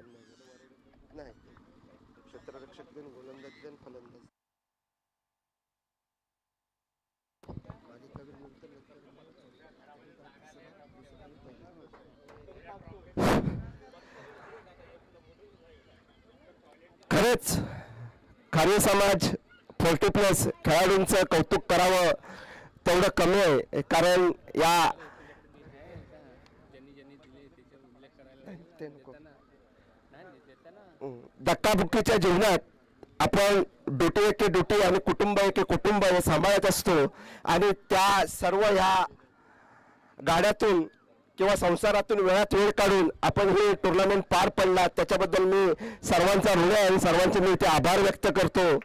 सामन्यावर नाही. क्षेत्ररक्षक देन, गोलंदाज देन, फलंदाज मालिकावीर नंतर खरंच खारी समाज 40+ खेळाडूंचं कौतुक करावं तेवढं कमी आहे. कारण या धक्काबुक्कीच्या जीवनात आपण ड्युटी एके ड्युटी आणि कुटुंब एके कुटुंब हे सांभाळत असतो आणि त्या सर्व ह्या गाड्यातून किंवा संसारातून वेळात वेळ काढून आपण हे टुर्नामेंट पार पडला त्याच्याबद्दल मी सर्वांचा ऋणी आहे आणि सर्वांचे मी इथे आभार व्यक्त करतो.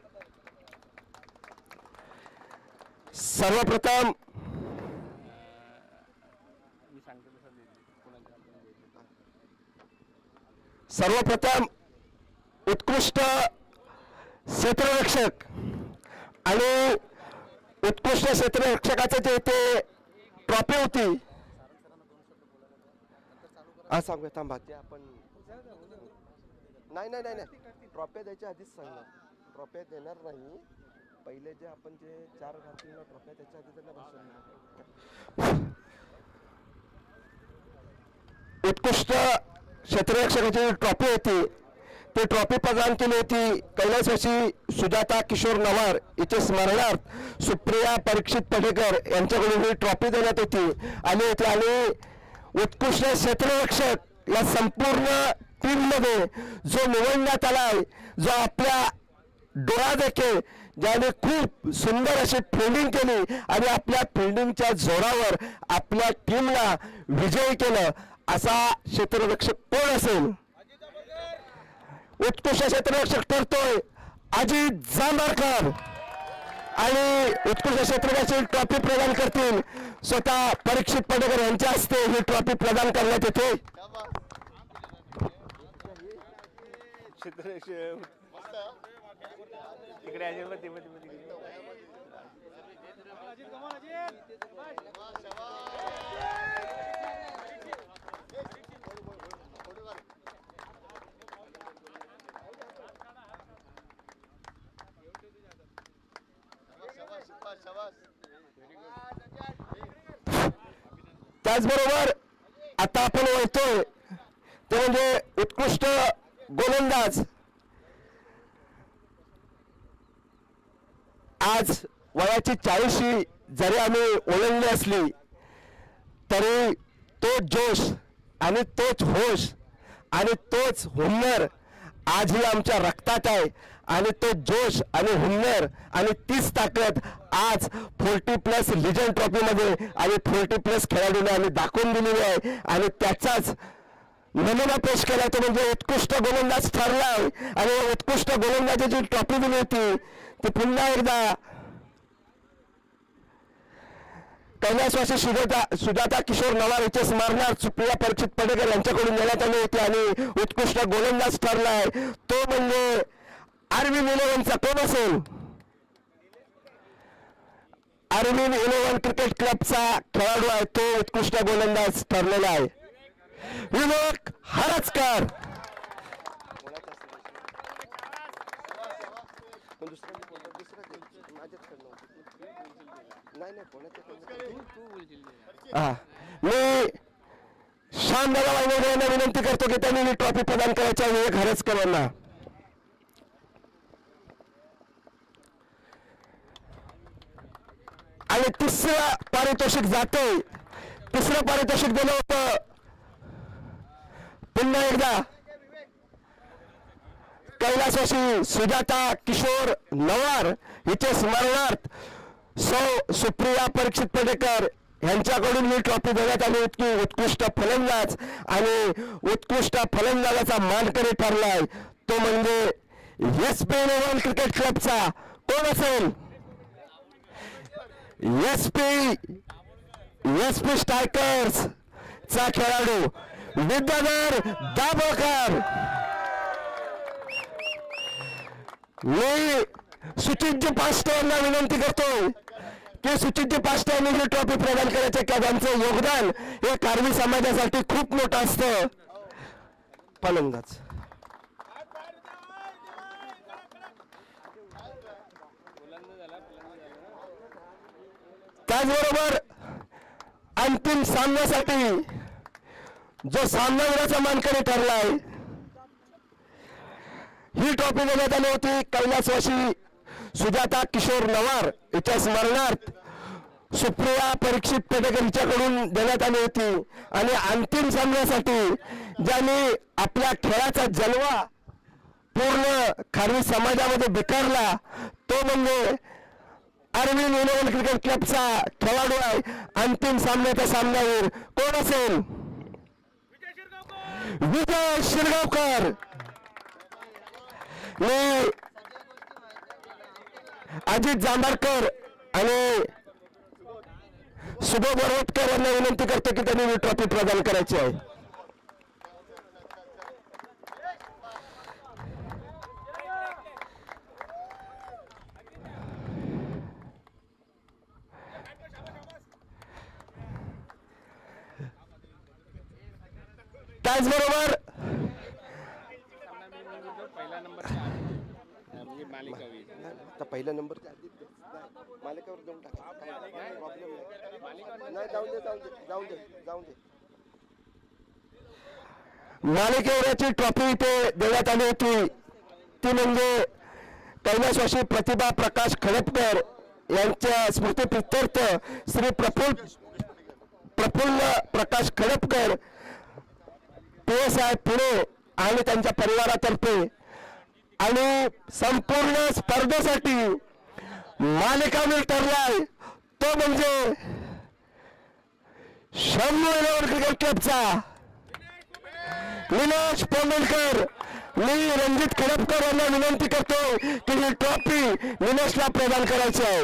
सर्वप्रथम उत्कृष्ट क्षेत्ररक्षक आणि उत्कृष्ट क्षेत्ररक्षकाचं जे ते ट्रॉफी होती सांगूया थांबा ते आपण नाही नाही नाही नाही ट्रॉफ्या द्यायच्या आधीच सांगणार. ट्रॉफ्या देणार नाही. पहिले जे आपण जे 4 घालतील ना ट्रॉफ्या त्याच्या आधी त्यांना भाषण. उत्कृष्ट क्षेत्ररक्षकाची ट्रॉफी होती ती ट्रॉफी प्रदान केली होती कैलासवासी सुजाता किशोर नवार हिचे स्मरणार्थ सुप्रिया परीक्षित पडेकर यांच्याकडून ही ट्रॉफी देण्यात आली होती. आणि उत्कृष्ट क्षेत्ररक्षक या संपूर्ण टीममध्ये जो निवडण्यात आलाय, जो आपल्या डोळा देखील ज्याने खूप सुंदर अशी फिल्डिंग केली आणि आपल्या फिल्डिंगच्या जोरावर आपल्या टीमला विजयी केलं, असा क्षेत्ररक्षक कोण असेल? उत्कृष्ट क्षेत्ररक्षक ठरतोय अजित जांभळकर. आणि उत्कृष्ट क्षेत्ररक्षक ट्रॉफी प्रदान करतील स्वतः परीक्षित पडेकर यांच्या हस्ते ही ट्रॉफी प्रदान करण्यात येते. त्याचबरोबर आता आपण वळतोय ते म्हणजे उत्कृष्ट गोलंदाज. आज वयाची 40 जरी आम्ही ओलांडली असली तरी तो जोश आणि तोच होश आणि तोच हुन्नर आजही आमच्या रक्तात आहे. आणि तो जोश आणि हुन्नर आणि तीच ताकद आज 40+ लिजंड ट्रॉफीमध्ये आणि 40+ खेळाडूंना आम्ही दाखवून दिलेली आहे. आणि त्याचाच नमुना पेश केला तो म्हणजे उत्कृष्ट गोलंदाज ठरलाय. आणि उत्कृष्ट गोलंदाजाची ट्रॉफी दिली होती ती पुन्हा एकदा कैलासवासी सुजाता किशोर नवार हिचे स्मरणार्थ सुप्रिया परीक्षित पडेकर यांच्याकडून देण्यात आली होती. आणि उत्कृष्ट गोलंदाज ठरलाय तो म्हणजे अरविंद इलेव्हनचा कोण असेल? अरविंद इलेव्हन क्रिकेट क्लबचा खेळाडू आहे तो उत्कृष्ट गोलंदाज ठरलेला आहे. विवेक हरचकर. मी शानदार यांना विनंती करतो की त्यांनी ही ट्रॉफी प्रदान करायच्या विवेक हरचकर यांना. आणि तिसरं पारितोषिक जाते. तिसरं पारितोषिक दिलं होतं पुन्हा एकदा कैलासवासी सुजाता किशोर नवार हिचे स्मरणार्थ सुप्रिया परीक्षित पडेकर यांच्याकडून ही ट्रॉफी देण्यात आली होती. उत्कृष्ट फलंदाज आणि उत्कृष्ट फलंदाजाचा मानकरी ठरलाय तो म्हणजे SP इलेव्हन क्रिकेट क्लबचा कोण असेल? SP स्ट्रायकर्स चा खेळाडू विद्याधर दाभोळकर. मी सुचितजी पाष्टे यांना विनंती करतो की सुचितजी पाष्टे यांनी ही ट्रॉफी प्रदान करायचे का त्यांचं योगदान हे कारवी समाजासाठी खूप मोठं असतं. फलंदाज त्याचबरोबर अंतिम सामन्यासाठी जो सामनावीराचा मानकरी ठरलाय, ही ट्रॉफी देण्यात आली होती कैलासवासी सुजाता किशोर नवार हिच्या स्मरणार्थ सुप्रिया परीक्षित पेडणेकर हिच्याकडून देण्यात आली होती. आणि अंतिम सामन्यासाठी ज्यांनी आपल्या खेळाचा जलवा पूर्ण खारवी समाजामध्ये बेकारला तो म्हणजे अरविंद युनिव्हर्सिटी क्रिकेट क्लबचा खेळाडू आहे. अंतिम सामन्याचा सामनावीर कोण असेल? विजय शिरगावकर. मी अजित जांभळकर आणि सुबोध वरोटकर यांना विनंती करतो की त्यांनी ही ट्रॉफी प्रदान करायची आहे. त्याचबरोबर आता पहिल्या नंबरच्या आधी मालिकावर देऊन टाका, काही प्रॉब्लेम नाही. जाऊन दे. मालिकेवरची ट्रॉफी इथे देण्यात आली होती ती म्हणजे कैलासवासी प्रतिभा प्रकाश खडपकर यांच्या स्मृतीप्रित्यर्थ श्री प्रफुल्ल प्रकाश खडपकर PSI पुणे आणि त्यांच्या परिवारातर्फे आणि संपूर्ण स्पर्धेसाठी मालिकावीर ठरलाय तो म्हणजे शंभू क्रिकेट क्लबचा विनाश पोंडलकर. मी रणजित खडपकर यांना विनंती करतो की ही ट्रॉफी विनाशला प्रदान करायची आहे.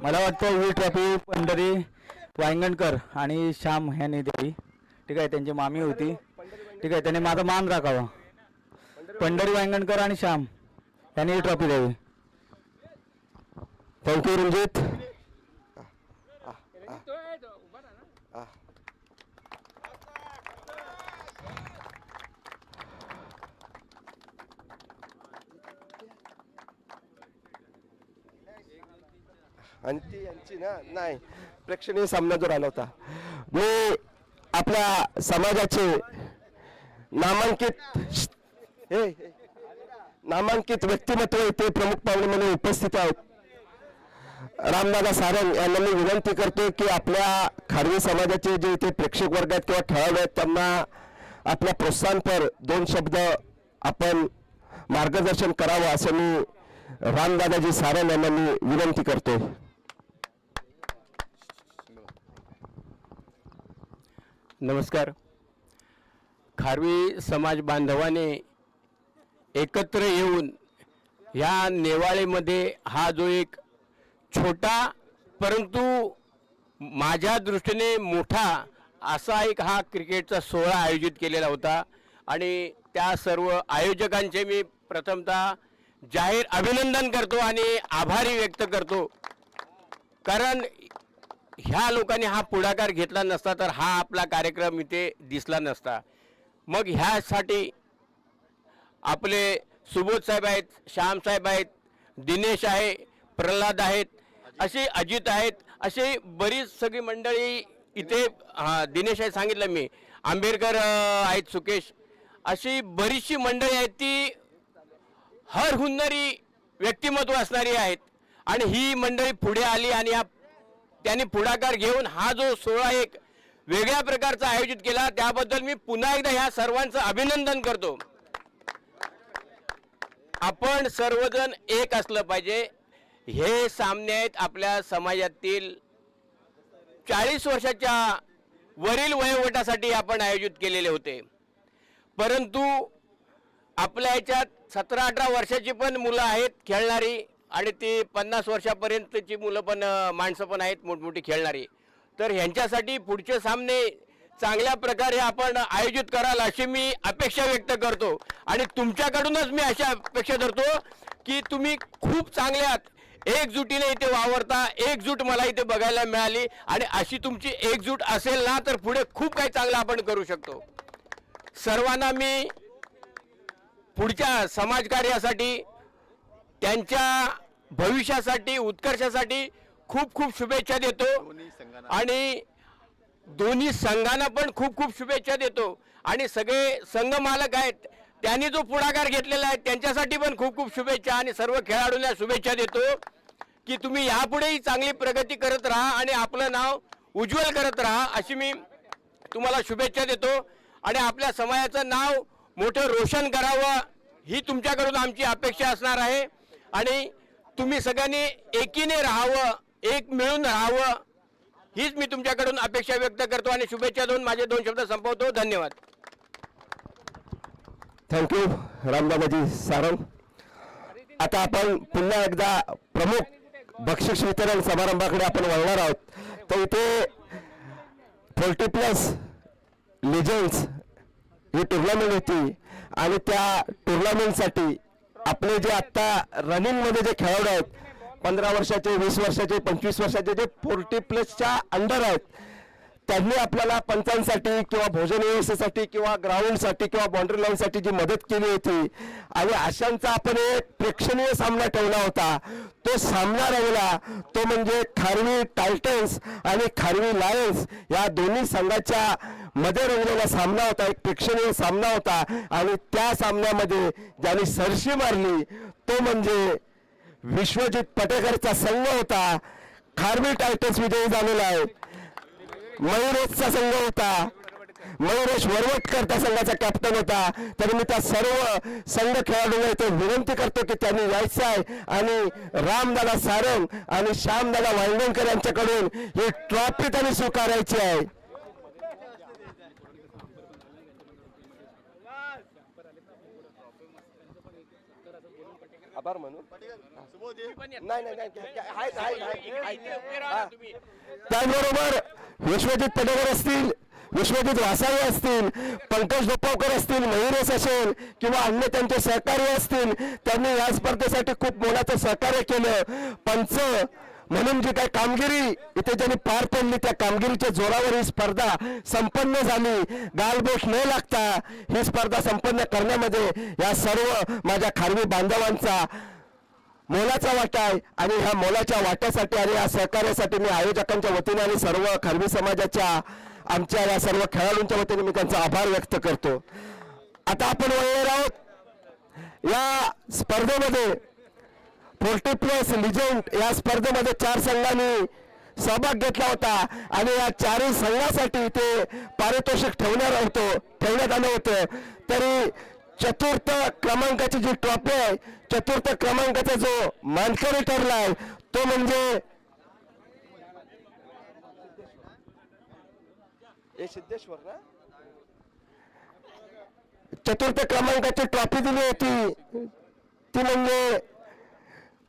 मला वाटतं ही ट्रॉफी पंढरी वांगणकर आणि श्याम ह्यांनी दिली. ठीक आहे, त्यांची मामी होती. ठीक आहे, त्यांनी माझा मान राखावा. पंढरी वांगणकर आणि श्याम यांनी ही ट्रॉफी द्यावी. थँक्यू रणजित. आणि ती यांची नाही प्रेक्षणीय सामना जो राहिला होता. मी आपल्या समाजाचे नामांकित व्यक्तिमत्व इथे प्रमुख पाहुणे म्हणून उपस्थित आहेत. रामदादा सारंग यांना मी विनंती करतो की आपल्या खारवी समाजाचे जे इथे प्रेक्षक वर्ग आहेत किंवा खेळाडू आहेत त्यांना आपल्या प्रोत्साहनपर 2 शब्द आपण मार्गदर्शन करावं असं मी रामदादाजी सारंग यांना मी विनंती करतो. नमस्कार. खारवी समाज बांधवाने एकत्र येऊन ह्या नेवाळेमध्ये हा जो एक छोटा परंतु माझ्या दृष्टीने मोठा असा एक हा क्रिकेटचा सोहळा आयोजित केलेला होता. आणि त्या सर्व आयोजकांचे मी प्रथमतः जाहीर अभिनंदन करतो आणि आभारी व्यक्त करतो. कारण ह्या लोकांनी हा पुढाकार घेतला नसता तर हा आपला कार्यक्रम इथे दिसला नसता. मग ह्यासाठी आपले सुबोध साहेब आहेत, श्याम साहेब आहेत, दिनेश आहे, प्रल्हाद आहेत, असे अजित आहेत, असे बरीच सगळी मंडळी इथे दिनेश आहे सांगितलं मी, आंबेडकर आहेत, सुकेश, अशी बरीचशी मंडळी आहेत ती हर हुन्नरी व्यक्तिमत्व असणारी आहेत. आणि ही मंडळी पुढे आली आणि त्यांनी पुढाकार घेऊन हा जो सोहळा एक वेगळ्या प्रकारचा आयोजित केला त्याबद्दल मी पुन्हा एकदा ह्या सर्वांचं अभिनंदन करतो. आपण सर्वजण एक असलं पाहिजे. हे सामने आहेत आपल्या समाजातील 40 वर्षाच्या वरील वयोगटासाठी आपण आयोजित केलेले होते. परंतु आपल्या ह्याच्यात 17-18 वर्षाची पण मुलं आहेत खेळणारी आणि ती 50 वर्षापर्यंतची मुलं पण माणसं पण आहेत मोठमोठी खेळणारी. तर ह्यांच्यासाठी पुढचे सामने चांगल्या प्रकारे आपण आयोजित कराल अशी मी अपेक्षा व्यक्त करतो. आणि तुमच्याकडूनच मी अशा अपेक्षा धरतो की तुम्ही खूप चांगले आहात, एकजुटीने इथे वावरता. एकजूट मला इथे बघायला मिळाली आणि अशी तुमची एकजूट असेल ना तर पुढे खूप काही चांगलं आपण करू शकतो. सर्वांना मी पुढच्या समाजकार्यासाठी त्यांच्या भविष्यासाठी उत्कर्षासाठी खूप खूप शुभेच्छा देतो आणि दोन्ही संघांना पण खूप खूप शुभेच्छा देतो आणि सगळे संघ मालक आहेत त्यांनी जो पुढाकार घेतलेला आहे त्यांच्यासाठी पण खूप खूप शुभेच्छा आणि सर्व खेळाडूंना शुभेच्छा देतो की तुम्ही यापुढेही चांगली प्रगती करत राहा आणि आपलं नाव उज्ज्वल करत राहा अशी मी तुम्हाला शुभेच्छा देतो आणि आपल्या समाजाचं नाव मोठं रोशन करावं ही तुमच्याकडून आमची अपेक्षा असणार आहे आणि तुम्ही सगळ्यांनी एकीने राहावं एक मिळून राहावं हीच मी तुमच्याकडून अपेक्षा व्यक्त करतो आणि शुभेच्छा देऊन माझे 2 शब्द संपवतो. धन्यवाद. थँक्यू रामदाबाजी सारंग. आता आपण पुन्हा एकदा प्रमुख बक्षीस वितरण समारंभाकडे आपण वळणार आहोत. तर इथे 40+ लिजन्स ही टुर्नामेंट होती आणि त्या टुर्नामेंटसाठी आपले जे आत्ता रनिंगमध्ये जे खेळाडू आहेत 15 वर्षाचे 20 वर्षाचे 25 वर्षाचे जे 40+च्या अंडर आहेत त्यांनी आपल्याला पंचांसाठी किंवा भोजन व्यवस्थेसाठी किंवा ग्राउंडसाठी किंवा बाउंड्री लाईनसाठी जी मदत केली होती आणि अशांचा आपण एक प्रेक्षणीय सामना ठेवला होता. तो सामना रंगला तो म्हणजे खारवी टायटन्स आणि खारवी लायन्स या दोन्ही संघाच्या मध्ये रंगलेला सामना होता. एक प्रेक्षणीय सामना होता आणि त्या सामन्यामध्ये ज्यांनी सरशी मारली तो म्हणजे विश्वजित पटेकरचा संघ होता. खारवी टायटन्स विजयी झालेला आहे. मयुरेशचा संघ होता. मयुरेश वरवटकर त्या संघाचा कॅप्टन होता. तरी मी त्या सर्व संघ खेळाडूंना इथे विनंती करतो की त्यांनी यायचं आहे आणि रामदादा सारंग आणि श्यामदादा वांगणकर यांच्याकडून ही ट्रॉफी त्यांनी स्वीकारायची आहे. आभार म्हणून नाही त्याचबरोबर विश्वजित पटेकर असतील, विश्वजित वासावे असतील, पंकज डोपावकर असतील, मयुरेश असेल किंवा अन्य त्यांचे सहकारी असतील त्यांनी या स्पर्धेसाठी खूप मोलाचं सहकार्य केलं. पंच म्हणून जी काही कामगिरी इथे ज्यांनी पार पडली त्या कामगिरीच्या जोरावर ही स्पर्धा संपन्न झाली. गालबोट न लागता ही स्पर्धा संपन्न करण्यामध्ये या सर्व माझ्या खारवी बांधवांचा मोलाचा वाटा आहे आणि ह्या मोलाच्या वाट्यासाठी आणि या सहकार्यासाठी मी आयोजकांच्या वतीने आणि सर्व खारवी समाजाच्या आमच्या या सर्व खेळाडूंच्या वतीने मी त्यांचा आभार व्यक्त करतो. आता आपण वळणार आहोत या स्पर्धेमध्ये 40+ लिजंड या स्पर्धेमध्ये 4 संघांनी सहभाग घेतला होता आणि या 4 संघासाठी ते पारितोषिक ठेवण्यात आलं होतं. तरी चतुर्थ क्रमांकाची जी ट्रॉफी आहे चतुर्थ क्रमांकाचा जो मानकरी ठरला आहे तो म्हणजे सिद्धेश्वर ना. चतुर्थ क्रमांकाची ट्रॉफी दिली होती ती म्हणजे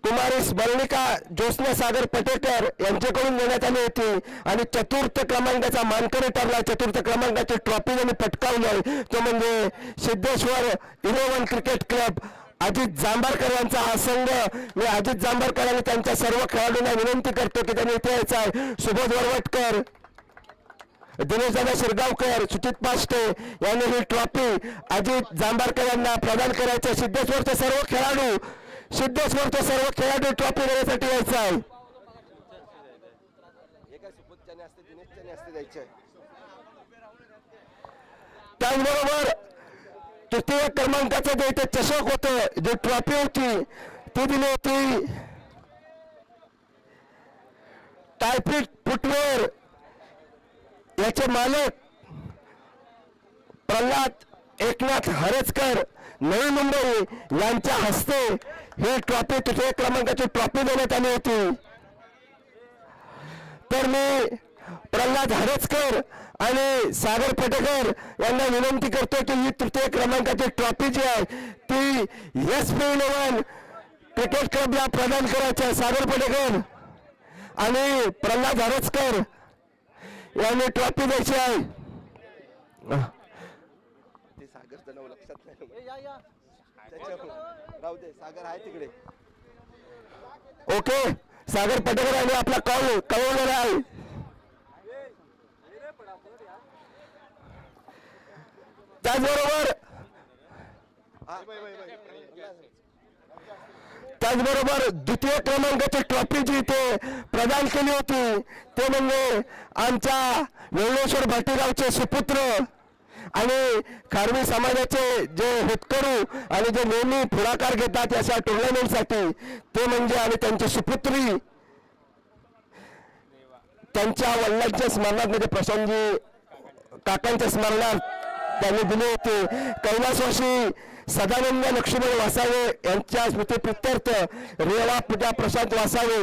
कुमारीस बर्णिका ज्योत्स्ना सागर पटेकर यांच्याकडून देण्यात आली होती आणि चतुर्थ क्रमांकाचा मानकरी ठरला. चतुर्थ क्रमांकाची ट्रॉफी त्यांनी पटकावली तो म्हणजे सिद्धेश्वर 11 क्रिकेट क्लब अजित जांभरकर यांचा हा संघ. मी अजित जांभरकर आणि त्यांच्या सर्व खेळाडूंना विनंती करतो की त्यांनी इथे यायचं आहे. सुबोध वरवटकर, दिनेशदादा शिरगावकर, सुचित पाष्टे यांनी ही ट्रॉफी अजित जांभरकर यांना प्रदान करायचं. सिद्धेश्वरचे सर्व खेळाडू ट्रॉफी देण्यासाठी यायचं आहे. त्याचबरोबर तृतीय क्रमांकाचं जे इथे चषक होतं जी ट्रॉफी होती ती दिली होती टायफिट फुटवेअर याचे मालक प्रल्हाद एकनाथ हरजकर नवी मुंबई यांच्या हस्ते ही ट्रॉफी तृतीय क्रमांकाची ट्रॉफी देण्यात आली होती. तर मी प्रल्हाद हरजकर आणि सागर पटेकर यांना विनंती करतो की ही तृतीय क्रमांकाची ट्रॉफी जी आहे ती SP11 क्रिकेट क्लबला प्रदान करायची आहे. सागर पटेकर आणि प्रल्हाद हरजकर यांनी ट्रॉफी द्यायची आहे. ते सागरचं नाव लक्षात नाही. राहू दे, सागर आहे तिकडे. ओके, सागर पटेकर यांनी आपला कॉल कळवलेला आहे. त्याचबरोबर त्याचबरोबर द्वितीय क्रमांकाची ट्रॉफी जी इथे प्रदान केली होती ते म्हणजे आमच्या वेळेश्वर भाटीरावचे सुपुत्र आणि खारवी समाजाचे जे होतकरू आणि जे नेहमी पुढाकार घेतात अशा टुर्नामेंटसाठी ते म्हणजे आणि त्यांची सुपुत्री त्यांच्या वडिलांच्या स्मरणात म्हणजे प्रशांतजी काकांच्या स्मरणात त्यांनी दिले होते. कैलासवासी सदानंद लक्ष्मण वासावे यांच्या स्मृतीप्रित्यर्थ रेवा पूजा प्रशांत वासावे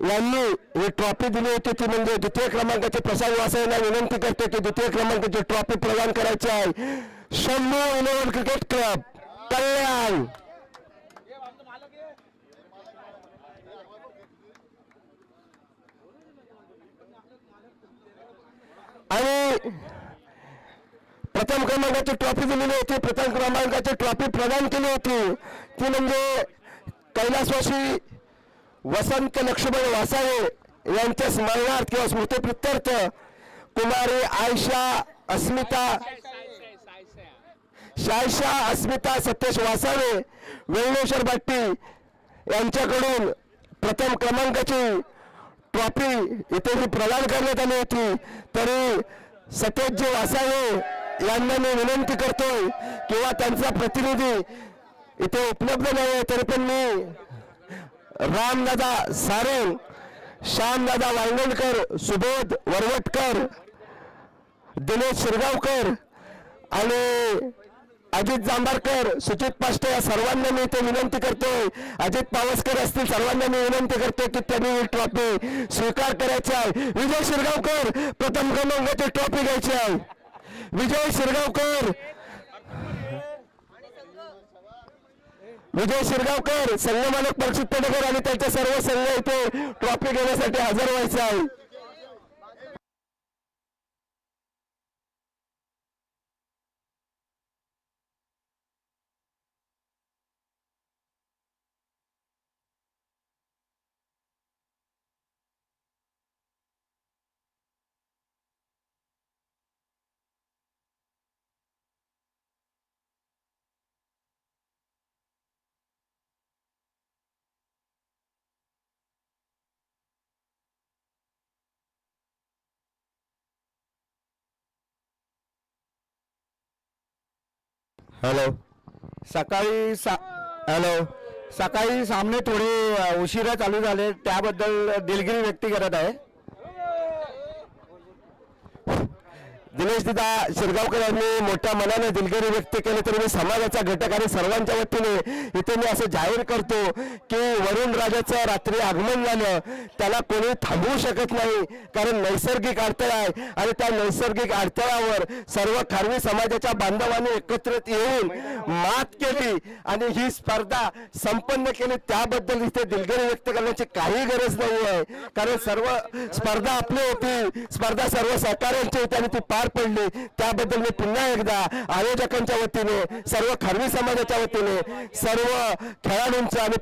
यांनी ही ट्रॉफी दिली होती. ती म्हणजे द्वितीय क्रमांकाचे प्रशांत वासावेंना विनंती करते की द्वितीय क्रमांकाची ट्रॉफी प्रदान करायची आहे. शंभू इलेव्हन क्रिकेट क्लब कल्याण. आणि प्रथम क्रमांकाची ट्रॉफी दिलेली होती. प्रथम क्रमांकाची ट्रॉफी प्रदान केली होती ती म्हणजे कैलासवासी वसंत लक्ष्मण वासावे यांच्या स्मरणार्थ किंवा स्मृतीप्रित्यर्थ कुमारी आयशा अस्मिता शायशा अस्मिता सतेश वासावे वेळेश्वर भट्टी यांच्याकडून प्रथम क्रमांकाची ट्रॉफी इथे ही प्रदान करण्यात आली होती. तरी सतेशजी वासावे यांना मी विनंती करतोय किंवा त्यांचा प्रतिनिधी इथे उपलब्ध नाही तरी पण मी रामदादा सारंग, श्यामदादा वांगणकर, सुबोध वरवटकर, दिनेश शिरगावकर आणि अजित जांभारकर, सुचित पाष्टे या सर्वांना मी इथे विनंती करतोय. अजित पावसकर असतील सर्वांना मी विनंती करतोय की त्यांनी ही ट्रॉफी स्वीकार करायची आहे. विजय शिरगावकर प्रथम क्रमांकाची ट्रॉफी घ्यायची आहे. विजय शिरगावकर, विजय शिरगावकर संघमालक परीक्षित पेडकर आणि त्यांचे सर्व संघ इथे ट्रॉफी घेण्यासाठी हजर व्हायचे आहे. हॅलो. सकाळी सामने थोडे उशिरा चालू झाले त्याबद्दल दिलगिरी व्यक्त करत आहे. दिनेश दादा शिरगावकर यांनी मोठ्या मनाने दिलगिरी व्यक्त केली तरी मी समाजाचा घटक आणि सर्वांच्या वतीने इथे मी असं जाहीर करतो की वरुण राजाचं रात्री आगमन झालं त्याला कोणी थांबवू शकत नाही कारण नैसर्गिक अडथळा आहे आणि त्या नैसर्गिक अडथळ्यावर सर्व खारवी समाजाच्या बांधवांनी एकत्रित येऊन मात केली आणि ही स्पर्धा संपन्न केली. त्याबद्दल इथे दिलगिरी व्यक्त करण्याची काही गरज नाही आहे कारण सर्व स्पर्धा आपली होती, स्पर्धा सर्व सहकार्यांची होती आणि ती पार पडली. त्याबद्दल मी पुन्हा एकदा आयोजकांच्या वतीने सर्व खारवी समाजाच्या वतीने सर्व खेळाडूंचा आणि